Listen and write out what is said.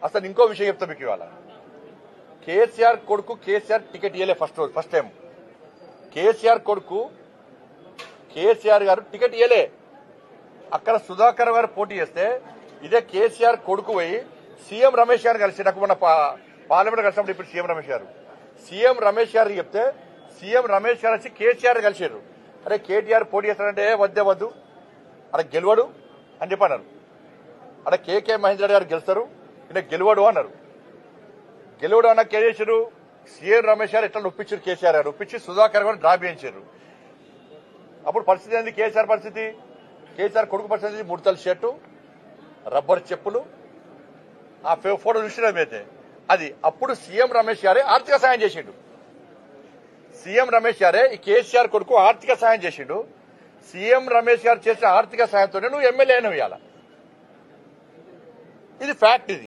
అసలు ఇంకో విషయం చెప్తా మీకు ఇవాళ. కేసీఆర్ కొడుకు కేసీఆర్ టికెట్ ఇవ్వలే ఫస్ట్ టైం. కేసీఆర్ కొడుకు కేసీఆర్ గారు టికెట్ ఇవ్వలే. అక్కడ సుధాకర్ గారు పోటీ చేస్తే ఇదే కేసీఆర్ కొడుకు పోయి సీఎం రమేష్ గారు కలిసి, నాకు మొన్న పార్లమెంట్ కలిసినప్పుడు ఇప్పుడు సీఎం రమేష్ గారు చెప్తే సీఎం రమేష్ గారు వచ్చి కేసీఆర్ కలిసారు. అరే కేటీఆర్ పోటీ చేస్తారంటే వద్దు అక్కడ గెలవడు అని చెప్పి అన్నారు. అక్కడ కేకే మహేందర్ గారు గెలుస్తారు, ఈయన గెలవడు అన్నారు. గెలవడు అన్న కేసీఆర్ సీఎం రమేష్ గారు ఎట్లా ఒప్పించారు, కేసీఆర్ గారు ఒప్పించి సుధాకర్ గారు డ్రా చేయించారు. అప్పుడు పరిస్థితి ఏంది కేసీఆర్ పరిస్థితి? కేసీఆర్ కొడుకు పరిస్థితి 3 తల షర్టు, రబ్బర్ చెప్పులు, ఆ ఫోటో చూసినమైతే అది. అప్పుడు సీఎం రమేష్ గారే ఆర్థిక సాయం చేసిండు. సీఎం రమేష్ గారే ఈ కేసీఆర్ కొడుకు ఆర్థిక సాయం చేసిండు. సీఎం రమేష్ గారు చేసిన ఆర్థిక సాయంతోనే నువ్వు ఎమ్మెల్యే అయినవు ఇవాళ. ఇది ఫ్యాక్ట్. ఇది